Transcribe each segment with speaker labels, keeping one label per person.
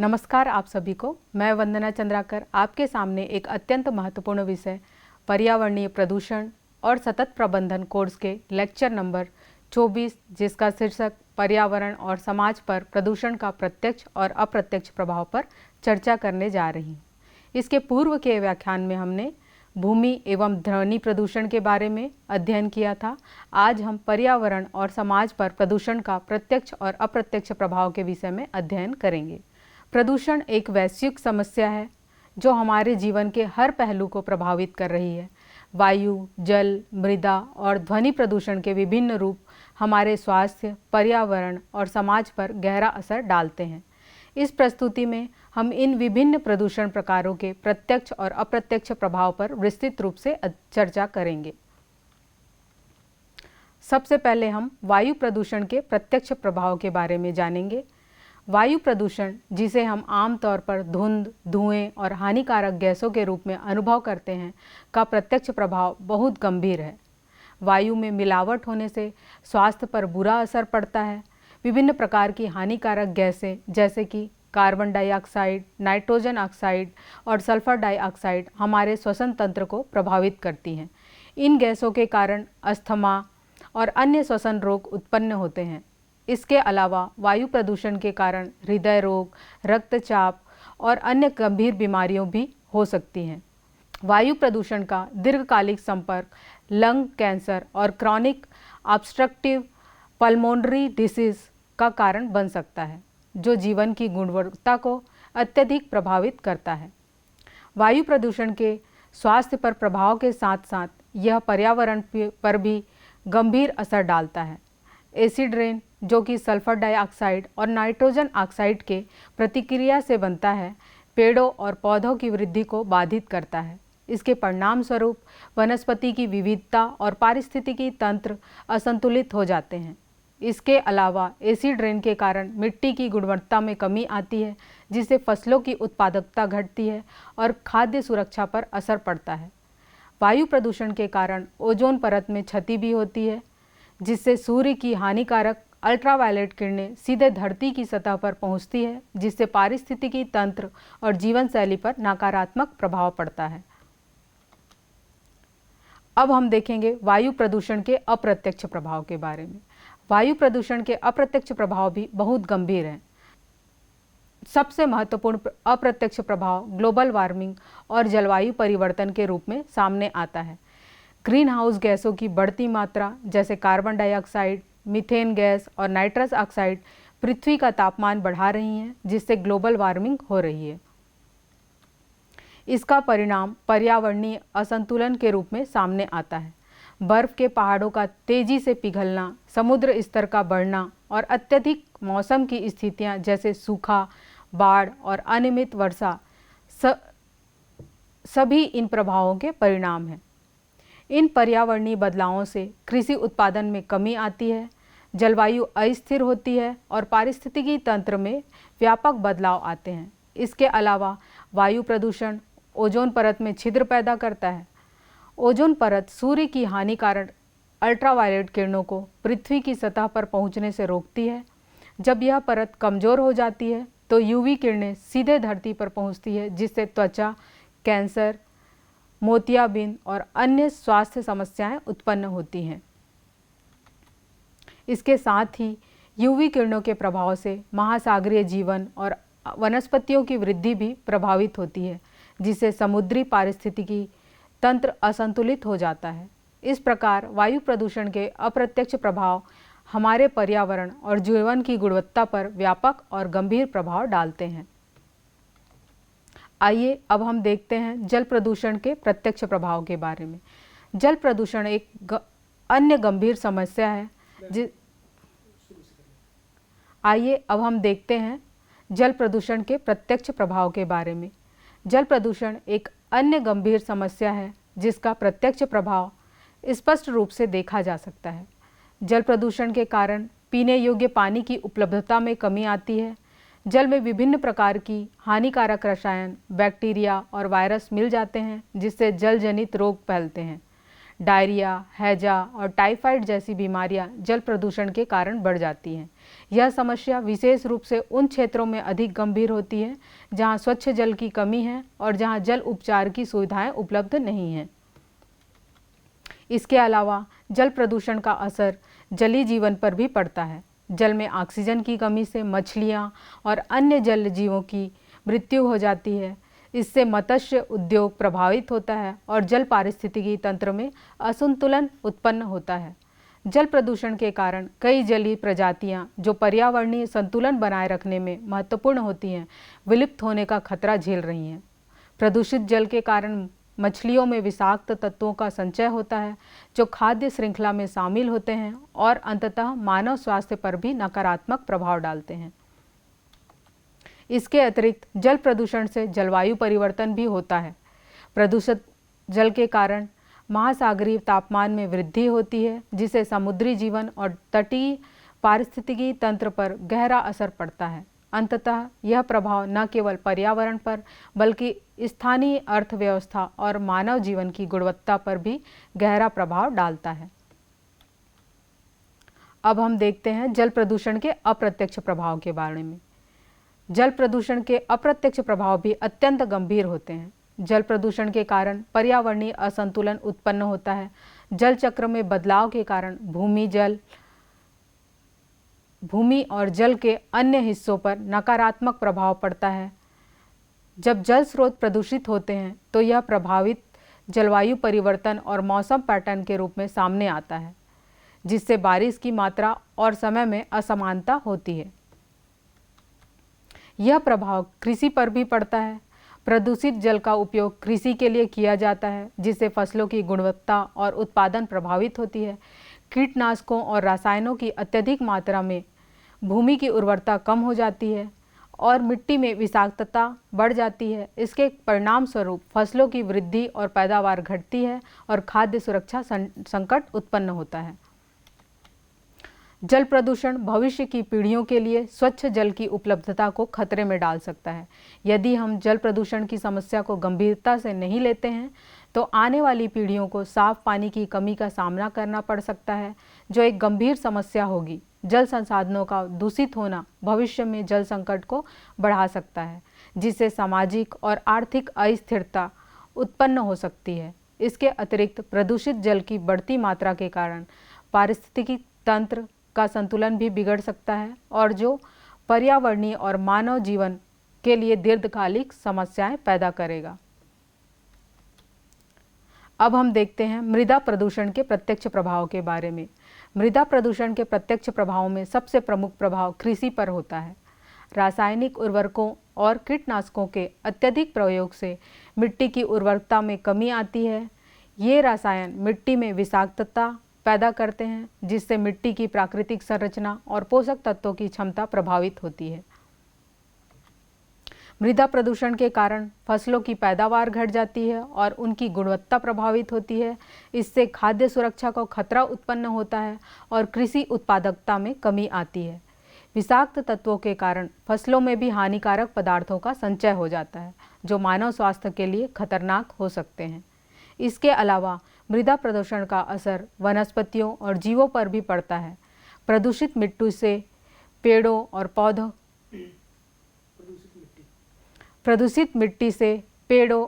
Speaker 1: नमस्कार आप सभी को। मैं वंदना चंद्राकर आपके सामने एक अत्यंत महत्वपूर्ण विषय पर्यावरणीय प्रदूषण और सतत प्रबंधन कोर्स के लेक्चर नंबर 24 जिसका शीर्षक पर्यावरण और समाज पर प्रदूषण का प्रत्यक्ष और अप्रत्यक्ष प्रभाव पर चर्चा करने जा रही हूँ। इसके पूर्व के व्याख्यान में हमने भूमि एवं ध्वनि प्रदूषण के बारे में अध्ययन किया था। आज हम पर्यावरण और समाज पर प्रदूषण का प्रत्यक्ष और अप्रत्यक्ष प्रभाव के विषय में अध्ययन करेंगे। प्रदूषण एक वैश्विक समस्या है जो हमारे जीवन के हर पहलू को प्रभावित कर रही है। वायु, जल, मृदा और ध्वनि प्रदूषण के विभिन्न रूप हमारे स्वास्थ्य, पर्यावरण और समाज पर गहरा असर डालते हैं। इस प्रस्तुति में हम इन विभिन्न प्रदूषण प्रकारों के प्रत्यक्ष और अप्रत्यक्ष प्रभाव पर विस्तृत रूप से चर्चा करेंगे। सबसे पहले हम वायु प्रदूषण के प्रत्यक्ष प्रभाव के बारे में जानेंगे। वायु प्रदूषण, जिसे हम आमतौर पर धुंध, धुएं और हानिकारक गैसों के रूप में अनुभव करते हैं, का प्रत्यक्ष प्रभाव बहुत गंभीर है। वायु में मिलावट होने से स्वास्थ्य पर बुरा असर पड़ता है। विभिन्न प्रकार की हानिकारक गैसें जैसे कि कार्बन डाइऑक्साइड, नाइट्रोजन ऑक्साइड और सल्फर डाइऑक्साइड हमारे श्वसन तंत्र को प्रभावित करती हैं। इन गैसों के कारण अस्थमा और अन्य श्वसन रोग उत्पन्न होते हैं। इसके अलावा वायु प्रदूषण के कारण हृदय रोग, रक्तचाप और अन्य गंभीर बीमारियों भी हो सकती हैं। वायु प्रदूषण का दीर्घकालिक संपर्क लंग कैंसर और क्रॉनिक ऑब्स्ट्रक्टिव पल्मोनरी डिसीज का कारण बन सकता है, जो जीवन की गुणवत्ता को अत्यधिक प्रभावित करता है। वायु प्रदूषण के स्वास्थ्य पर प्रभाव के साथ साथ यह पर्यावरण पर भी गंभीर असर डालता है। एसिड रेन, जो कि सल्फर डाइऑक्साइड और नाइट्रोजन ऑक्साइड के प्रतिक्रिया से बनता है, पेड़ों और पौधों की वृद्धि को बाधित करता है। इसके परिणाम स्वरूप वनस्पति की विविधता और पारिस्थितिकी तंत्र असंतुलित हो जाते हैं। इसके अलावा एसिड रेन के कारण मिट्टी की गुणवत्ता में कमी आती है, जिससे फसलों की उत्पादकता घटती है और खाद्य सुरक्षा पर असर पड़ता है। वायु प्रदूषण के कारण ओजोन परत में क्षति भी होती है, जिससे सूर्य की हानिकारक अल्ट्रावायलेट किरणें सीधे धरती की सतह पर पहुंचती है, जिससे पारिस्थितिकी तंत्र और जीवन शैली पर नकारात्मक प्रभाव पड़ता है। अब हम देखेंगे वायु प्रदूषण के अप्रत्यक्ष प्रभाव के बारे में। वायु प्रदूषण के अप्रत्यक्ष प्रभाव भी बहुत गंभीर हैं। सबसे महत्वपूर्ण अप्रत्यक्ष प्रभाव ग्लोबल वार्मिंग और जलवायु परिवर्तन के रूप में सामने आता है। ग्रीन हाउस गैसों की बढ़ती मात्रा जैसे कार्बन डाइऑक्साइड, मीथेन गैस और नाइट्रस ऑक्साइड पृथ्वी का तापमान बढ़ा रही हैं, जिससे ग्लोबल वार्मिंग हो रही है। इसका परिणाम पर्यावरणीय असंतुलन के रूप में सामने आता है। बर्फ के पहाड़ों का तेजी से पिघलना, समुद्र स्तर का बढ़ना और अत्यधिक मौसम की स्थितियां जैसे सूखा, बाढ़ और अनियमित वर्षा सभी इन प्रभावों के परिणाम हैं। इन पर्यावरणीय बदलावों से कृषि उत्पादन में कमी आती है, जलवायु अस्थिर होती है और पारिस्थितिकी तंत्र में व्यापक बदलाव आते हैं। इसके अलावा वायु प्रदूषण ओजोन परत में छिद्र पैदा करता है। ओजोन परत सूर्य की हानिकारक अल्ट्रावायलेट किरणों को पृथ्वी की सतह पर पहुंचने से रोकती है। जब यह परत कमज़ोर हो जाती है तो यूवी किरणें सीधे धरती पर पहुंचती है, जिससे त्वचा, कैंसर, मोतियाबिंद और अन्य स्वास्थ्य समस्याएं उत्पन्न होती हैं। इसके साथ ही यूवी किरणों के प्रभाव से महासागरीय जीवन और वनस्पतियों की वृद्धि भी प्रभावित होती है, जिससे समुद्री पारिस्थितिकी तंत्र असंतुलित हो जाता है। इस प्रकार वायु प्रदूषण के अप्रत्यक्ष प्रभाव हमारे पर्यावरण और जीवन की गुणवत्ता पर व्यापक और गंभीर प्रभाव डालते हैं। आइए अब हम देखते हैं जल प्रदूषण के प्रत्यक्ष प्रभाव के बारे में। जल प्रदूषण एक अन्य गंभीर समस्या है। आइए अब हम देखते हैं जल प्रदूषण के प्रत्यक्ष प्रभाव के बारे में। जल प्रदूषण एक अन्य गंभीर समस्या है जिसका प्रत्यक्ष प्रभाव स्पष्ट रूप से देखा जा सकता है। जल प्रदूषण के कारण पीने योग्य पानी की उपलब्धता में कमी आती है। जल में विभिन्न प्रकार की हानिकारक रसायन, बैक्टीरिया और वायरस मिल जाते हैं, जिससे जल जनित रोग फैलते हैं। डायरिया, हैजा और टाइफाइड जैसी बीमारियां जल प्रदूषण के कारण बढ़ जाती हैं। यह समस्या विशेष रूप से उन क्षेत्रों में अधिक गंभीर होती है जहां स्वच्छ जल की कमी है और जहां जल उपचार की सुविधाएं उपलब्ध नहीं हैं। इसके अलावा जल प्रदूषण का असर जलीय जीवन पर भी पड़ता है। जल में ऑक्सीजन की कमी से मछलियां और अन्य जल जीवों की मृत्यु हो जाती है। इससे मत्स्य उद्योग प्रभावित होता है और जल पारिस्थितिकी तंत्र में असंतुलन उत्पन्न होता है। जल प्रदूषण के कारण कई जलीय प्रजातियां जो पर्यावरणीय संतुलन बनाए रखने में महत्वपूर्ण होती हैं, विलुप्त होने का खतरा झेल रही हैं। प्रदूषित जल के कारण मछलियों में विषाक्त तत्वों का संचय होता है जो खाद्य श्रृंखला में शामिल होते हैं और अंततः मानव स्वास्थ्य पर भी नकारात्मक प्रभाव डालते हैं। इसके अतिरिक्त जल प्रदूषण से जलवायु परिवर्तन भी होता है। प्रदूषित जल के कारण महासागरीय तापमान में वृद्धि होती है जिससे समुद्री जीवन और तटीय पारिस्थितिकी तंत्र पर गहरा असर पड़ता है। अंततः यह प्रभाव न केवल पर्यावरण पर बल्कि स्थानीय अर्थव्यवस्था और मानव जीवन की गुणवत्ता पर भी गहरा प्रभाव डालता है। अब हम देखते हैं जल प्रदूषण के अप्रत्यक्ष प्रभाव के बारे में। जल प्रदूषण के अप्रत्यक्ष प्रभाव भी अत्यंत गंभीर होते हैं। जल प्रदूषण के कारण पर्यावरणीय असंतुलन उत्पन्न होता है। जल चक्र में बदलाव के कारण भूमि और जल के अन्य हिस्सों पर नकारात्मक प्रभाव पड़ता है। जब जल स्रोत प्रदूषित होते हैं तो यह प्रभावित जलवायु परिवर्तन और मौसम पैटर्न के रूप में सामने आता है, जिससे बारिश की मात्रा और समय में असमानता होती है। यह प्रभाव कृषि पर भी पड़ता है। प्रदूषित जल का उपयोग कृषि के लिए किया जाता है जिससे फसलों की गुणवत्ता और उत्पादन प्रभावित होती है। कीटनाशकों और रसायनों की अत्यधिक मात्रा में भूमि की उर्वरता कम हो जाती है और मिट्टी में विषाक्तता बढ़ जाती है। इसके परिणाम स्वरूप फसलों की वृद्धि और पैदावार घटती है और खाद्य सुरक्षा संकट उत्पन्न होता है। जल प्रदूषण भविष्य की पीढ़ियों के लिए स्वच्छ जल की उपलब्धता को खतरे में डाल सकता है। यदि हम जल प्रदूषण की समस्या को गंभीरता से नहीं लेते हैं तो आने वाली पीढ़ियों को साफ पानी की कमी का सामना करना पड़ सकता है, जो एक गंभीर समस्या होगी। जल संसाधनों का दूषित होना भविष्य में जल संकट को बढ़ा सकता है, जिससे सामाजिक और आर्थिक अस्थिरता उत्पन्न हो सकती है। इसके अतिरिक्त प्रदूषित जल की बढ़ती मात्रा के कारण पारिस्थितिकी तंत्र का संतुलन भी बिगड़ सकता है और जो पर्यावरणीय और मानव जीवन के लिए दीर्घकालिक समस्याएं पैदा करेगा। अब हम देखते हैं मृदा प्रदूषण के प्रत्यक्ष प्रभाव के बारे में। मृदा प्रदूषण के प्रत्यक्ष प्रभावों में सबसे प्रमुख प्रभाव कृषि पर होता है। रासायनिक उर्वरकों और कीटनाशकों के अत्यधिक प्रयोग से मिट्टी की उर्वरकता में कमी आती है। ये रसायन मिट्टी में विषाक्तता पैदा करते हैं जिससे मिट्टी की प्राकृतिक संरचना और पोषक तत्वों की क्षमता प्रभावित होती है। मृदा प्रदूषण के कारण फसलों की पैदावार घट जाती है और उनकी गुणवत्ता प्रभावित होती है। इससे खाद्य सुरक्षा को खतरा उत्पन्न होता है और कृषि उत्पादकता में कमी आती है। विषाक्त तत्वों के कारण फसलों में भी हानिकारक पदार्थों का संचय हो जाता है जो मानव स्वास्थ्य के लिए खतरनाक हो सकते हैं। इसके अलावा मृदा प्रदूषण का असर वनस्पतियों और जीवों पर भी पड़ता है। प्रदूषित मिट्टी से पेड़ों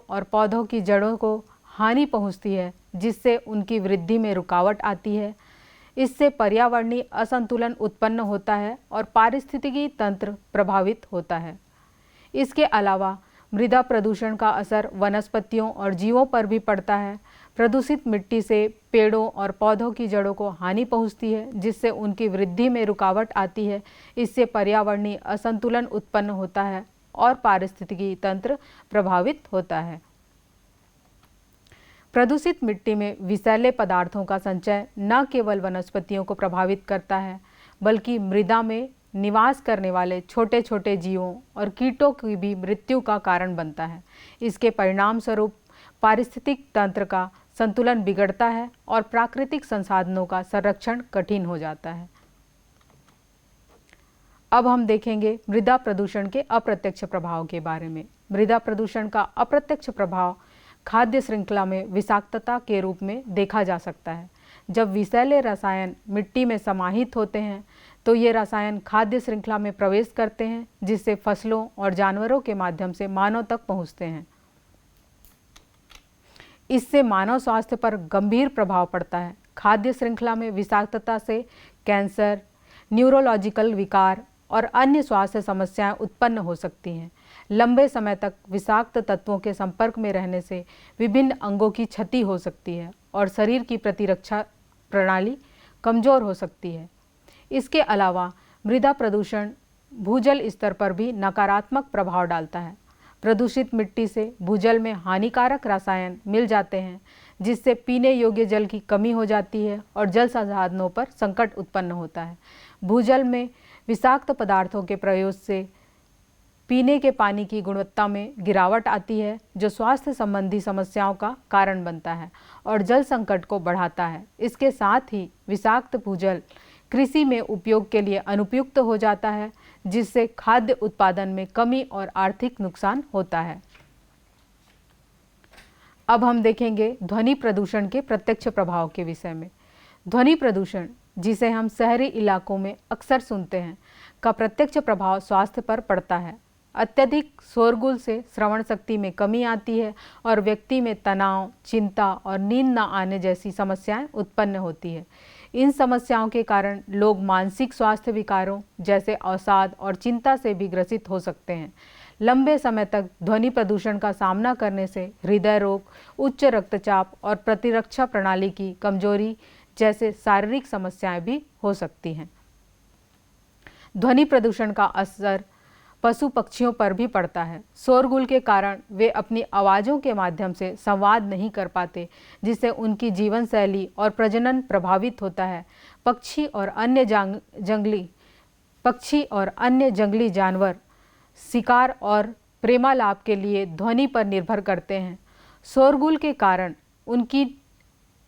Speaker 1: और पौधों की जड़ों को हानि पहुंचती है जिससे उनकी वृद्धि में रुकावट आती है। इससे पर्यावरणीय असंतुलन उत्पन्न होता है और पारिस्थितिकी तंत्र प्रभावित होता है। इसके अलावा मृदा प्रदूषण का असर वनस्पतियों और जीवों पर भी पड़ता है। प्रदूषित मिट्टी से पेड़ों और पौधों की जड़ों को हानि पहुंचती है जिससे उनकी वृद्धि में रुकावट आती है। इससे पर्यावरणीय असंतुलन उत्पन्न होता है और पारिस्थितिकी तंत्र प्रभावित होता है। प्रदूषित मिट्टी में विषैले पदार्थों का संचय न केवल वनस्पतियों को प्रभावित करता है बल्कि मृदा में निवास करने वाले छोटे छोटे जीवों और कीटों की भी मृत्यु का कारण बनता है। इसके परिणाम स्वरूप पारिस्थितिक तंत्र का संतुलन बिगड़ता है और प्राकृतिक संसाधनों का संरक्षण कठिन हो जाता है। अब हम देखेंगे मृदा प्रदूषण के अप्रत्यक्ष प्रभाव के बारे में। मृदा प्रदूषण का अप्रत्यक्ष प्रभाव खाद्य श्रृंखला में विषाक्तता के रूप में देखा जा सकता है। जब विषैले रसायन मिट्टी में समाहित होते हैं तो ये रसायन खाद्य श्रृंखला में प्रवेश करते हैं, जिससे फसलों और जानवरों के माध्यम से मानव तक पहुंचते हैं। इससे मानव स्वास्थ्य पर गंभीर प्रभाव पड़ता है। खाद्य श्रृंखला में विषाक्तता से कैंसर, न्यूरोलॉजिकल विकार और अन्य स्वास्थ्य समस्याएं उत्पन्न हो सकती हैं। लंबे समय तक विषाक्त तत्वों के संपर्क में रहने से विभिन्न अंगों की क्षति हो सकती है और शरीर की प्रतिरक्षा प्रणाली कमजोर हो सकती है। इसके अलावा मृदा प्रदूषण भूजल स्तर पर भी नकारात्मक प्रभाव डालता है। प्रदूषित मिट्टी से भूजल में हानिकारक रसायन मिल जाते हैं, जिससे पीने योग्य जल की कमी हो जाती है और जल संसाधनों पर संकट उत्पन्न होता है। भूजल में विषाक्त पदार्थों के प्रयोग से पीने के पानी की गुणवत्ता में गिरावट आती है, जो स्वास्थ्य संबंधी समस्याओं का कारण बनता है और जल संकट को बढ़ाता है। इसके साथ ही विषाक्त भूजल कृषि में उपयोग के लिए अनुपयुक्त हो जाता है, जिससे खाद्य उत्पादन में कमी और आर्थिक नुकसान होता है। अब हम देखेंगे ध्वनि प्रदूषण के प्रत्यक्ष प्रभाव के विषय में। ध्वनि प्रदूषण, जिसे हम शहरी इलाकों में अक्सर सुनते हैं, का प्रत्यक्ष प्रभाव स्वास्थ्य पर पड़ता है। अत्यधिक शोरगुल से श्रवण शक्ति में कमी आती है और व्यक्ति में तनाव, चिंता और नींद न आने जैसी समस्याएं उत्पन्न होती है। इन समस्याओं के कारण लोग मानसिक स्वास्थ्य विकारों जैसे अवसाद और चिंता से भी ग्रसित हो सकते हैं। लंबे समय तक ध्वनि प्रदूषण का सामना करने से हृदय रोग, उच्च रक्तचाप और प्रतिरक्षा प्रणाली की कमजोरी जैसे शारीरिक समस्याएं भी हो सकती हैं। ध्वनि प्रदूषण का असर पशु पक्षियों पर भी पड़ता है। शोरगुल के कारण वे अपनी आवाज़ों के माध्यम से संवाद नहीं कर पाते, जिससे उनकी जीवन शैली और प्रजनन प्रभावित होता है। पक्षी और अन्य जंगली जानवर शिकार और प्रेमालाप के लिए ध्वनि पर निर्भर करते हैं। शोरगुल के कारण उनकी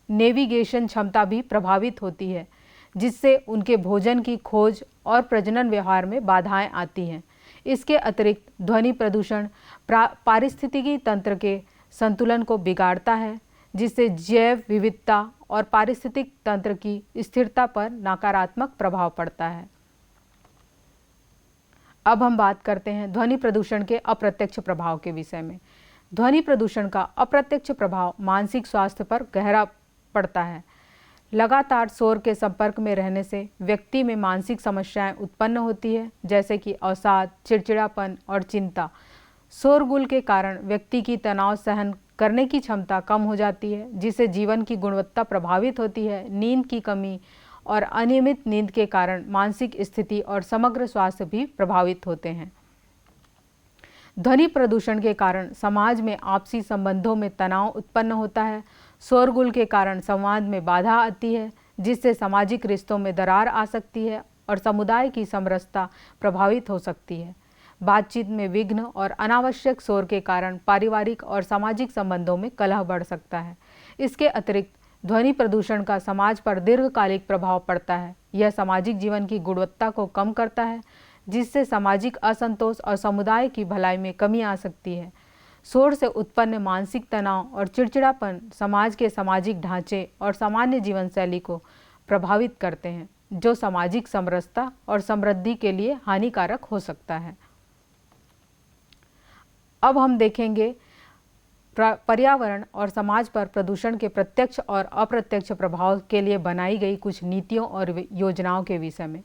Speaker 1: नेविगेशन क्षमता भी प्रभावित होती है, जिससे उनके भोजन की खोज और प्रजनन व्यवहार में बाधाएं आती हैं। इसके अतिरिक्त ध्वनि प्रदूषण पारिस्थितिकी तंत्र के संतुलन को बिगाड़ता है, जिससे जैव विविधता और पारिस्थितिक तंत्र की स्थिरता पर नकारात्मक प्रभाव पड़ता है। अब हम बात करते हैं ध्वनि प्रदूषण के अप्रत्यक्ष प्रभाव के विषय में। ध्वनि प्रदूषण का अप्रत्यक्ष प्रभाव मानसिक स्वास्थ्य पर गहरा पड़ता है। लगातार शोर के संपर्क में रहने से व्यक्ति में मानसिक समस्याएं उत्पन्न होती है, जैसे कि अवसाद, चिड़चिड़ापन और चिंता। शोरगुल के कारण व्यक्ति की तनाव सहन करने की क्षमता कम हो जाती है, जिससे जीवन की गुणवत्ता प्रभावित होती है। नींद की कमी और अनियमित नींद के कारण मानसिक स्थिति और समग्र स्वास्थ्य भी प्रभावित होते हैं। ध्वनि प्रदूषण के कारण समाज में आपसी संबंधों में तनाव उत्पन्न होता है। शोरगुल के कारण संवाद में बाधा आती है, जिससे सामाजिक रिश्तों में दरार आ सकती है और समुदाय की समरसता प्रभावित हो सकती है। बातचीत में विघ्न और अनावश्यक शोर के कारण पारिवारिक और सामाजिक संबंधों में कलह बढ़ सकता है। इसके अतिरिक्त ध्वनि प्रदूषण का समाज पर दीर्घकालिक प्रभाव पड़ता है। यह सामाजिक जीवन की गुणवत्ता को कम करता है, जिससे सामाजिक असंतोष और समुदाय की भलाई में कमी आ सकती है। शोर से उत्पन्न मानसिक तनाव और चिड़चिड़ापन समाज के सामाजिक ढांचे और सामान्य जीवन शैली को प्रभावित करते हैं, जो सामाजिक समरसता और समृद्धि के लिए हानिकारक हो सकता है। अब हम देखेंगे पर्यावरण और समाज पर प्रदूषण के प्रत्यक्ष और अप्रत्यक्ष प्रभाव के लिए बनाई गई कुछ नीतियों और योजनाओं के विषय में।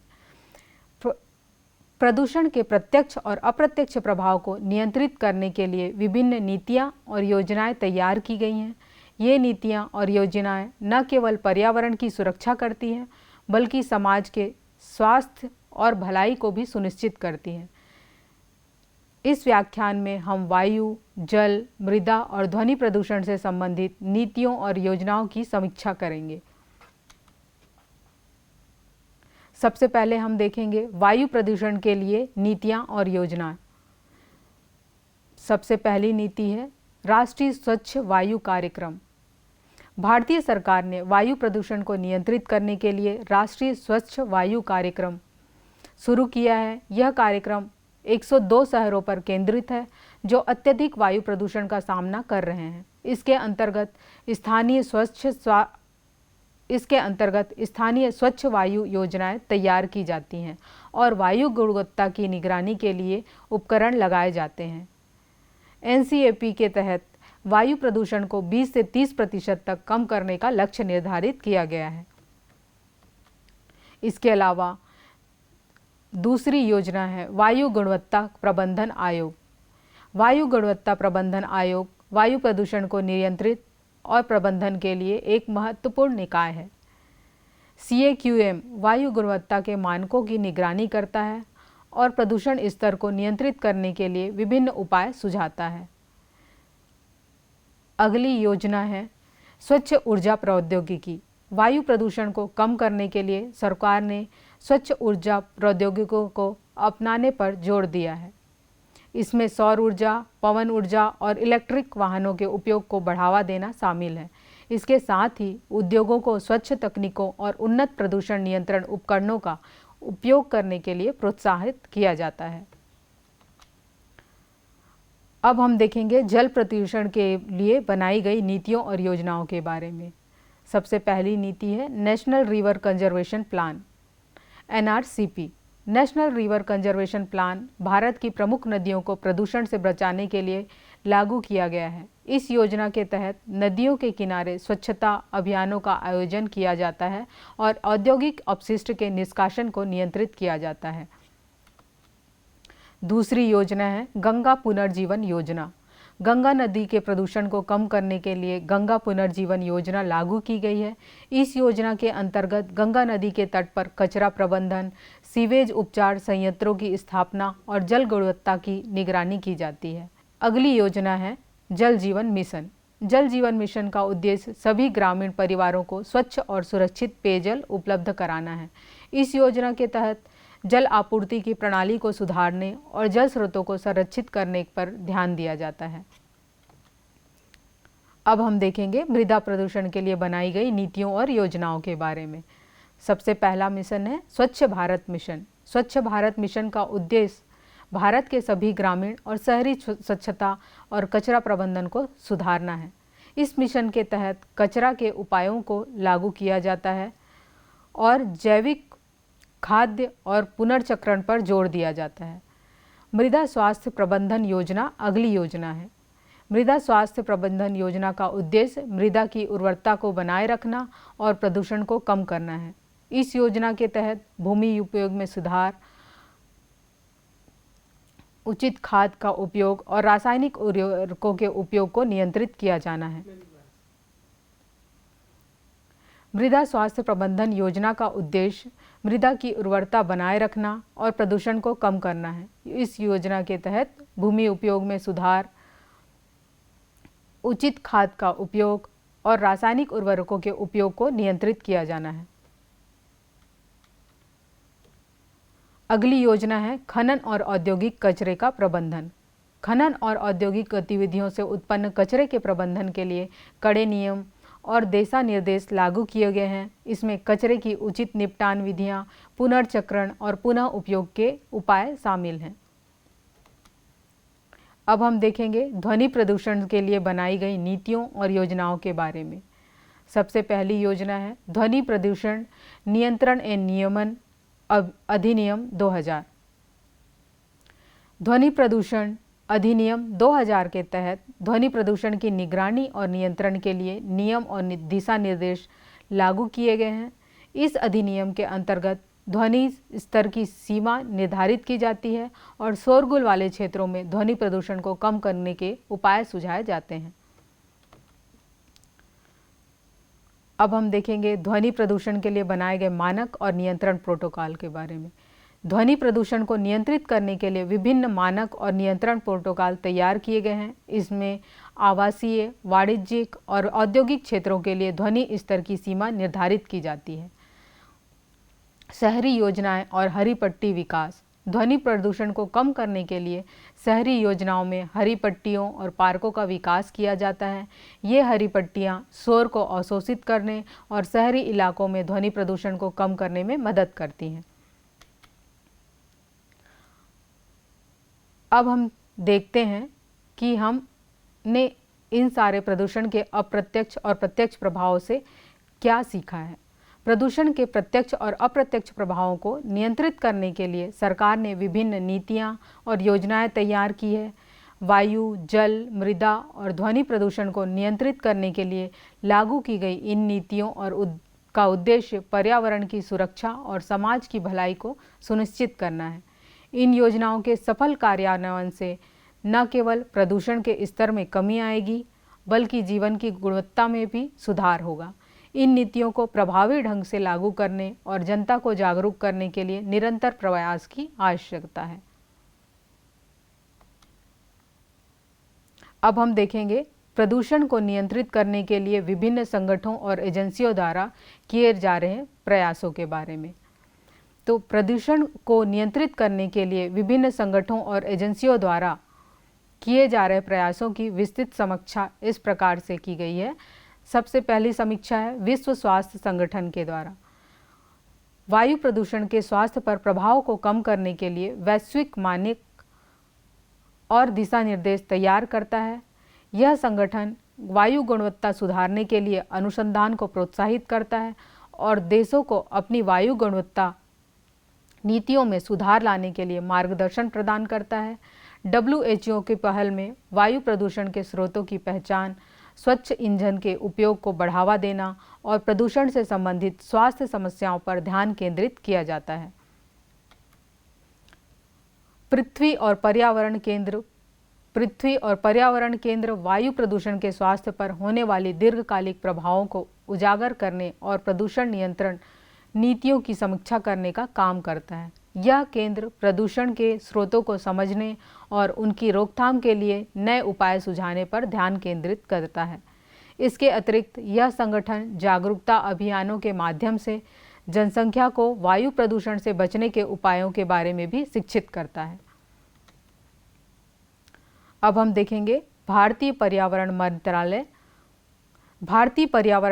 Speaker 1: प्रदूषण के प्रत्यक्ष और अप्रत्यक्ष प्रभाव को नियंत्रित करने के लिए विभिन्न नीतियां और योजनाएं तैयार की गई हैं। ये नीतियां और योजनाएं न केवल पर्यावरण की सुरक्षा करती हैं, बल्कि समाज के स्वास्थ्य और भलाई को भी सुनिश्चित करती हैं। इस व्याख्यान में हम वायु, जल, मृदा और ध्वनि प्रदूषण से संबंधित नीतियों और योजनाओं की समीक्षा करेंगे। सबसे पहले हम देखेंगे वायु प्रदूषण के लिए नीतियां और योजनाएं। सबसे पहली नीति है राष्ट्रीय स्वच्छ वायु कार्यक्रम। भारतीय सरकार ने वायु प्रदूषण को नियंत्रित करने के लिए राष्ट्रीय स्वच्छ वायु कार्यक्रम शुरू किया है। यह कार्यक्रम 102 शहरों पर केंद्रित है जो अत्यधिक वायु प्रदूषण का सामना कर रहे हैं। इसके अंतर्गत स्थानीय स्वच्छ वायु योजनाएं तैयार की जाती हैं और वायु गुणवत्ता की निगरानी के लिए उपकरण लगाए जाते हैं। NCAP के तहत वायु प्रदूषण को 20 से 30% तक कम करने का लक्ष्य निर्धारित किया गया है। इसके अलावा दूसरी योजना है वायु गुणवत्ता प्रबंधन आयोग। वायु गुणवत्ता प्रबंधन आयोग वायु प्रदूषण को नियंत्रित और प्रबंधन के लिए एक महत्वपूर्ण निकाय है। CAQM वायु गुणवत्ता के मानकों की निगरानी करता है और प्रदूषण स्तर को नियंत्रित करने के लिए विभिन्न उपाय सुझाता है। अगली योजना है स्वच्छ ऊर्जा प्रौद्योगिकी। वायु प्रदूषण को कम करने के लिए सरकार ने स्वच्छ ऊर्जा प्रौद्योगिकियों को अपनाने पर जोर दिया है। इसमें सौर ऊर्जा, पवन ऊर्जा और इलेक्ट्रिक वाहनों के उपयोग को बढ़ावा देना शामिल है। इसके साथ ही उद्योगों को स्वच्छ तकनीकों और उन्नत प्रदूषण नियंत्रण उपकरणों का उपयोग करने के लिए प्रोत्साहित किया जाता है। अब हम देखेंगे जल प्रदूषण के लिए बनाई गई नीतियों और योजनाओं के बारे में। सबसे पहली नीति है national river conservation plan NRCP। National river conservation plan Bharat की प्रमुख नदियों को प्रदूषण से बचाने के लिए लागू किया गया है। इस योजना के तहत नदियों के किनारे स्वच्छता अभियानों का आयोजन किया जाता है और औद्योगिक अपशिष्ट के निष्कासन को नियंत्रित किया जाता है। दूसरी योजना है गंगा पुनर्जीवन योजना। गंगा नदी के प्रदूषण को कम करने के लिए गंगा पुनर्जीवन योजना लागू की गई है। इस योजना के अंतर्गत गंगा नदी के तट पर कचरा प्रबंधन, सीवेज उपचार संयंत्रों की स्थापना और जल गुणवत्ता की निगरानी की जाती है। अगली योजना है जल जीवन मिशन। जल जीवन मिशन का उद्देश्य सभी ग्रामीण परिवारों को स्वच्छ और सुरक्षित पेयजल उपलब्ध कराना है। इस योजना के तहत जल आपूर्ति की प्रणाली को सुधारने और जल स्रोतों को संरक्षित करने पर ध्यान दिया जाता है। अब हम देखेंगे मृदा प्रदूषण के लिए बनाई गई नीतियों और योजनाओं के बारे में। सबसे पहला मिशन है स्वच्छ भारत मिशन। स्वच्छ भारत मिशन का उद्देश्य भारत के सभी ग्रामीण और शहरी स्वच्छता और कचरा प्रबंधन को सुधारना है। इस मिशन के तहत कचरा के उपायों को लागू किया जाता है और जैविक खाद्य और पुनर्चक्रण पर जोर दिया जाता है। मृदा स्वास्थ्य प्रबंधन योजना अगली योजना है। मृदा स्वास्थ्य प्रबंधन योजना का उद्देश्य मृदा की उर्वरता को बनाए रखना और प्रदूषण को कम करना है। इस योजना के तहत भूमि उपयोग में सुधार, उचित खाद का उपयोग और रासायनिक उर्वरकों के उपयोग को नियंत्रित किया जाना है। मृदा स्वास्थ्य प्रबंधन योजना का उद्देश्य मृदा की उर्वरता बनाए रखना और प्रदूषण को कम करना है। इस योजना के तहत भूमि उपयोग में सुधार, उचित खाद का उपयोग और रासायनिक उर्वरकों के उपयोग को नियंत्रित किया जाना है। अगली योजना है खनन और औद्योगिक कचरे का प्रबंधन। खनन और औद्योगिक गतिविधियों से उत्पन्न कचरे के प्रबंधन के लिए कड़े नियम और दिशा निर्देश लागू किए गए हैं। इसमें कचरे की उचित निपटान विधियां, पुनर्चक्रण और पुनः उपयोग के उपाय शामिल हैं। अब हम देखेंगे ध्वनि प्रदूषण के लिए बनाई गई नीतियों और योजनाओं के बारे में। सबसे पहली योजना है ध्वनि प्रदूषण नियंत्रण एवं नियमन अधिनियम 2000। ध्वनि प्रदूषण अधिनियम 2000 के तहत ध्वनि प्रदूषण की निगरानी और नियंत्रण के लिए नियम और दिशा निर्देश लागू किए गए हैं। इस अधिनियम के अंतर्गत ध्वनि स्तर की सीमा निर्धारित की जाती है और शोरगुल वाले क्षेत्रों में ध्वनि प्रदूषण को कम करने के उपाय सुझाए जाते हैं। अब हम देखेंगे ध्वनि प्रदूषण के लिए बनाए गए मानक और नियंत्रण प्रोटोकॉल के बारे में। ध्वनि प्रदूषण को नियंत्रित करने के लिए विभिन्न मानक और नियंत्रण प्रोटोकॉल तैयार किए गए हैं। इसमें आवासीय, वाणिज्यिक और औद्योगिक क्षेत्रों के लिए ध्वनि स्तर की सीमा निर्धारित की जाती है। शहरी योजनाएं और हरी पट्टी विकास। ध्वनि प्रदूषण को कम करने के लिए शहरी योजनाओं में हरी पट्टियों और पार्कों का विकास किया जाता है। ये हरी पट्टियां शोर को अवशोषित करने और शहरी इलाकों में ध्वनि प्रदूषण को कम करने में मदद करती हैं। अब हम देखते हैं कि हमने इन सारे प्रदूषण के अप्रत्यक्ष और प्रत्यक्ष प्रभावों से क्या सीखा है। प्रदूषण के प्रत्यक्ष और अप्रत्यक्ष प्रभावों को नियंत्रित करने के लिए सरकार ने विभिन्न नीतियां और योजनाएं तैयार की है। वायु, जल, मृदा और ध्वनि प्रदूषण को नियंत्रित करने के लिए लागू की गई इन नीतियों का उद्देश्य पर्यावरण की सुरक्षा और समाज की भलाई को सुनिश्चित करना है। इन योजनाओं के सफल कार्यान्वयन से न केवल प्रदूषण के स्तर में कमी आएगी, बल्कि जीवन की गुणवत्ता में भी सुधार होगा। इन नीतियों को प्रभावी ढंग से लागू करने और जनता को जागरूक करने के लिए निरंतर प्रयास की आवश्यकता है। अब हम देखेंगे प्रदूषण को नियंत्रित करने के लिए विभिन्न संगठनों और एजेंसियों द्वारा किए जा रहे प्रयासों के बारे में। तो प्रदूषण को नियंत्रित करने के लिए विभिन्न संगठनों और एजेंसियों द्वारा किए जा रहे प्रयासों की विस्तृत समीक्षा इस प्रकार से की गई है। सबसे पहली समीक्षा है विश्व स्वास्थ्य संगठन के द्वारा। वायु प्रदूषण के स्वास्थ्य पर प्रभाव को कम करने के लिए वैश्विक मानक और दिशा निर्देश तैयार करता है। यह संगठन वायु गुणवत्ता सुधारने के लिए अनुसंधान को प्रोत्साहित करता है और देशों को अपनी वायु गुणवत्ता नीतियों में सुधार लाने के लिए मार्गदर्शन प्रदान करता है। WHO की पहल में वायु प्रदूषण के स्रोतों की पहचान, स्वच्छ ईंधन के उपयोग को बढ़ावा देना और प्रदूषण से संबंधित स्वास्थ्य समस्याओं पर ध्यान केंद्रित किया जाता है। पृथ्वी और पर्यावरण केंद्र वायु प्रदूषण के स्वास्थ्य पर होने वाली दीर्घकालिक प्रभावों को उजागर करने और प्रदूषण नियंत्रण नीतियों की समीक्षा करने का काम करता है। यह केंद्र प्रदूषण के स्रोतों को समझने और उनकी रोकथाम के लिए नए उपाय सुझाने पर ध्यान केंद्रित करता है। इसके अतिरिक्त यह संगठन जागरूकता अभियानों के माध्यम से जनसंख्या को वायु प्रदूषण से बचने के उपायों के बारे में भी शिक्षित करता है। अब हम देखेंगे भारतीय पर्यावरण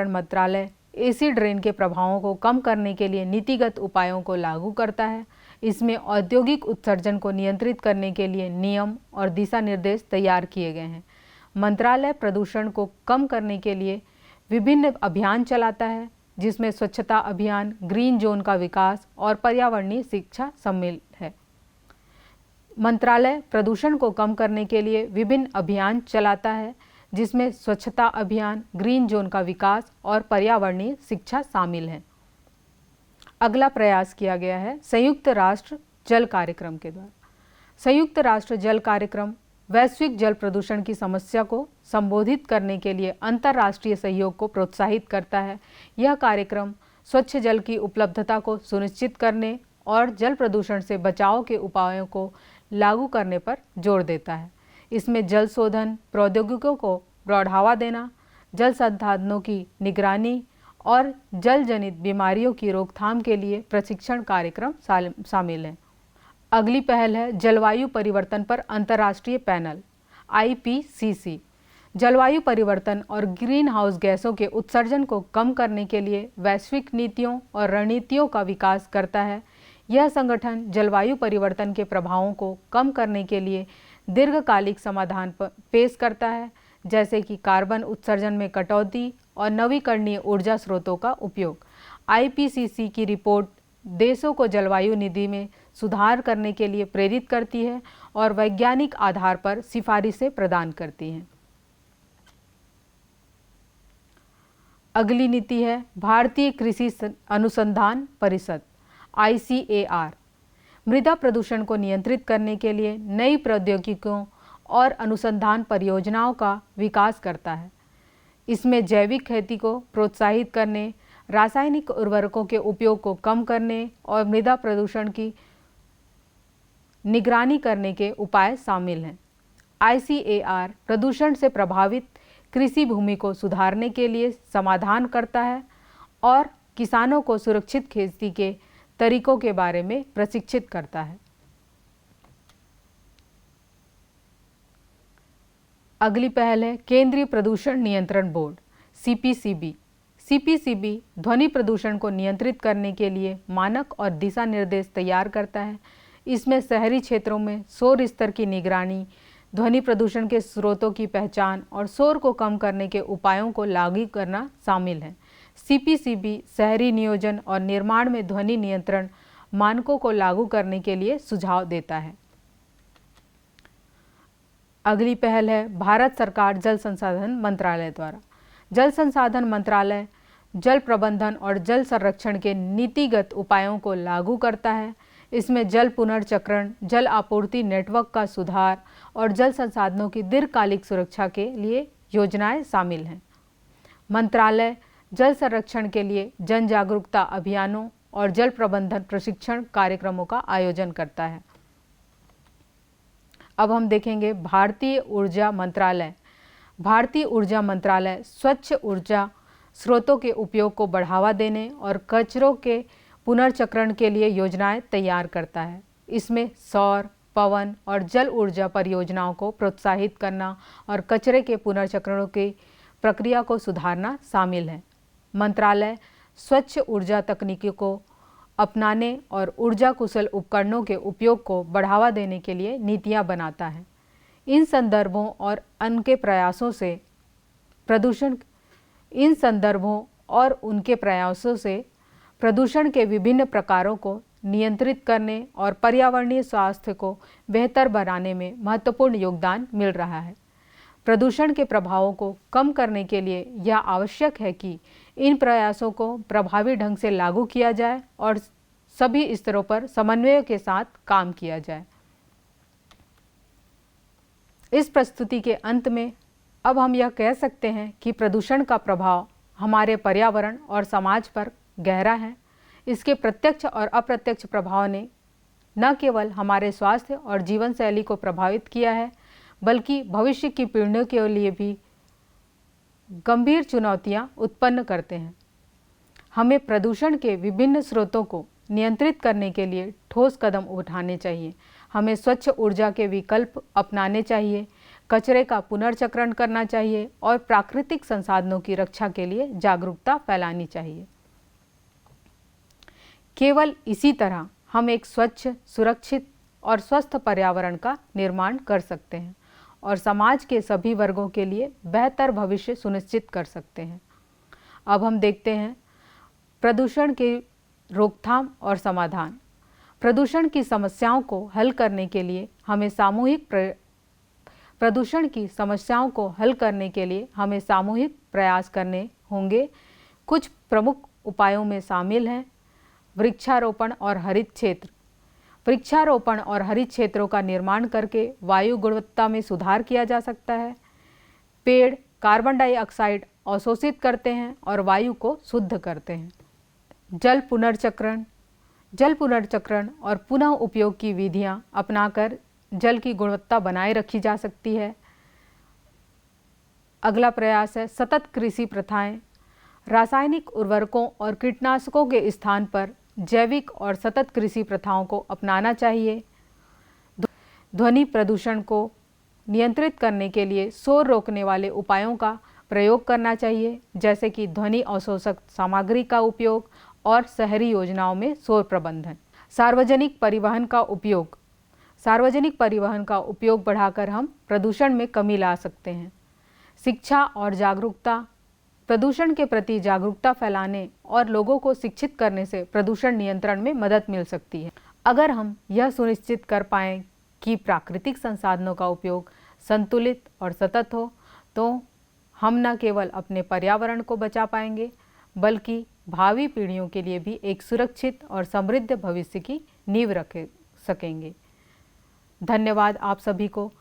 Speaker 1: मंत्रालय एसिड रेन के प्रभावों को कम करने के लिए नीतिगत उपायों को लागू करता है। इसमें औद्योगिक उत्सर्जन को नियंत्रित करने के लिए नियम और दिशा निर्देश तैयार किए गए हैं। मंत्रालय प्रदूषण को कम करने के लिए विभिन्न अभियान चलाता है, जिसमें स्वच्छता अभियान, ग्रीन जोन का विकास और पर्यावरणीय शिक्षा शामिल है। मंत्रालय प्रदूषण को कम करने के लिए विभिन्न अभियान चलाता है, जिसमें स्वच्छता अभियान, ग्रीन जोन का विकास और पर्यावरणीय शिक्षा शामिल है। अगला प्रयास किया गया है संयुक्त राष्ट्र जल कार्यक्रम के द्वारा। संयुक्त राष्ट्र जल कार्यक्रम वैश्विक जल प्रदूषण की समस्या को संबोधित करने के लिए अंतर्राष्ट्रीय सहयोग को प्रोत्साहित करता है। यह कार्यक्रम स्वच्छ जल की उपलब्धता को सुनिश्चित करने और जल प्रदूषण से बचाव के उपायों को लागू करने पर जोर देता है। इसमें जल शोधन प्रौद्योगिकियों को बढ़ावा देना, जल संसाधनों की निगरानी और जल जनित बीमारियों की रोकथाम के लिए प्रशिक्षण कार्यक्रम शामिल हैं। अगली पहल है जलवायु परिवर्तन पर अंतर्राष्ट्रीय पैनल IPCC। जलवायु परिवर्तन और ग्रीन हाउस गैसों के उत्सर्जन को कम करने के लिए वैश्विक नीतियों और रणनीतियों का विकास करता है। यह संगठन जलवायु परिवर्तन के प्रभावों को कम करने के लिए दीर्घकालिक समाधान पेश करता है, जैसे कि कार्बन उत्सर्जन में कटौती और नवीकरणीय ऊर्जा स्रोतों का उपयोग। IPCC की रिपोर्ट देशों को जलवायु नीति में सुधार करने के लिए प्रेरित करती है और वैज्ञानिक आधार पर सिफारिशें प्रदान करती हैं। अगली नीति है भारतीय कृषि अनुसंधान परिषद ICAR। मृदा प्रदूषण को नियंत्रित करने के लिए नई प्रौद्योगिकियों और अनुसंधान परियोजनाओं का विकास करता है। इसमें जैविक खेती को प्रोत्साहित करने, रासायनिक उर्वरकों के उपयोग को कम करने और मृदा प्रदूषण की निगरानी करने के उपाय शामिल हैं। ICAR प्रदूषण से प्रभावित कृषि भूमि को सुधारने के लिए समाधान करता है और किसानों को सुरक्षित खेती के तरीकों के बारे में प्रशिक्षित करता है। अगली पहल है केंद्रीय प्रदूषण नियंत्रण बोर्ड CPCB। CPCB ध्वनि प्रदूषण को नियंत्रित करने के लिए मानक और दिशा निर्देश तैयार करता है। इसमें शहरी क्षेत्रों में शोर स्तर की निगरानी, ध्वनि प्रदूषण के स्रोतों की पहचान और शोर को कम करने के उपायों को लागू करना शामिल है। CPCB शहरी नियोजन और निर्माण में ध्वनि नियंत्रण मानकों को लागू करने के लिए सुझाव देता है। अगली पहल है भारत सरकार जल संसाधन मंत्रालय द्वारा। जल संसाधन मंत्रालय जल प्रबंधन और जल संरक्षण के नीतिगत उपायों को लागू करता है। इसमें जल पुनर्चक्रण, जल आपूर्ति नेटवर्क का सुधार और जल संसाधनों की दीर्घकालिक सुरक्षा के लिए योजनाएं शामिल हैं। मंत्रालय जल संरक्षण के लिए जन जागरूकता अभियानों और जल प्रबंधन प्रशिक्षण कार्यक्रमों का आयोजन करता है। अब हम देखेंगे भारतीय ऊर्जा मंत्रालय। भारतीय ऊर्जा मंत्रालय स्वच्छ ऊर्जा स्रोतों के उपयोग को बढ़ावा देने और कचरों के पुनर्चक्रण के लिए योजनाएं तैयार करता है। इसमें सौर, पवन और जल ऊर्जा परियोजनाओं को प्रोत्साहित करना और कचरे के पुनर्चक्रण की प्रक्रिया को सुधारना शामिल है। मंत्रालय स्वच्छ ऊर्जा तकनीकों को अपनाने और ऊर्जा कुशल उपकरणों के उपयोग को बढ़ावा देने के लिए नीतियां बनाता है। इन संदर्भों और उनके प्रयासों से प्रदूषण के विभिन्न प्रकारों को नियंत्रित करने और पर्यावरणीय स्वास्थ्य को बेहतर बनाने में महत्वपूर्ण योगदान मिल रहा है। प्रदूषण के प्रभावों को कम करने के लिए यह आवश्यक है कि इन प्रयासों को प्रभावी ढंग से लागू किया जाए और सभी स्तरों पर समन्वय के साथ काम किया जाए। इस प्रस्तुति के अंत में अब हम यह कह सकते हैं कि प्रदूषण का प्रभाव हमारे पर्यावरण और समाज पर गहरा है। इसके प्रत्यक्ष और अप्रत्यक्ष प्रभाव ने न केवल हमारे स्वास्थ्य और जीवन शैली को प्रभावित किया है, बल्कि भविष्य की पीढ़ियों के लिए भी गंभीर चुनौतियां उत्पन्न करते हैं। हमें प्रदूषण के विभिन्न स्रोतों को नियंत्रित करने के लिए ठोस कदम उठाने चाहिए। हमें स्वच्छ ऊर्जा के विकल्प अपनाने चाहिए, कचरे का पुनर्चक्रण करना चाहिए और प्राकृतिक संसाधनों की रक्षा के लिए जागरूकता फैलानी चाहिए। केवल इसी तरह हम एक स्वच्छ, सुरक्षित और स्वस्थ पर्यावरण का निर्माण कर सकते हैं और समाज के सभी वर्गों के लिए बेहतर भविष्य सुनिश्चित कर सकते हैं। अब हम देखते हैं प्रदूषण की रोकथाम और समाधान। प्रदूषण की समस्याओं को हल करने के लिए हमें सामूहिक प्रयास करने होंगे। कुछ प्रमुख उपायों में शामिल हैं वृक्षारोपण और हरित क्षेत्र। वृक्षारोपण और हरित क्षेत्रों का निर्माण करके वायु गुणवत्ता में सुधार किया जा सकता है। पेड़ कार्बन डाइऑक्साइड अवशोषित करते हैं और वायु को शुद्ध करते हैं। जल पुनर्चक्रण और पुनः उपयोग की विधियां अपनाकर जल की गुणवत्ता बनाए रखी जा सकती है। अगला प्रयास है सतत कृषि प्रथाएं। रासायनिक उर्वरकों और कीटनाशकों के स्थान पर जैविक और सतत कृषि प्रथाओं को अपनाना चाहिए। ध्वनि प्रदूषण को नियंत्रित करने के लिए शोर रोकने वाले उपायों का प्रयोग करना चाहिए, जैसे कि ध्वनि अवशोषक सामग्री का उपयोग और शहरी योजनाओं में शोर प्रबंधन। सार्वजनिक परिवहन का उपयोग बढ़ाकर हम प्रदूषण में कमी ला सकते हैं। शिक्षा और जागरूकता। प्रदूषण के प्रति जागरूकता फैलाने और लोगों को शिक्षित करने से प्रदूषण नियंत्रण में मदद मिल सकती है। अगर हम यह सुनिश्चित कर पाएँ कि प्राकृतिक संसाधनों का उपयोग संतुलित और सतत हो, तो हम न केवल अपने पर्यावरण को बचा पाएंगे, बल्कि भावी पीढ़ियों के लिए भी एक सुरक्षित और समृद्ध भविष्य की नींव रख सकेंगे। धन्यवाद आप सभी को।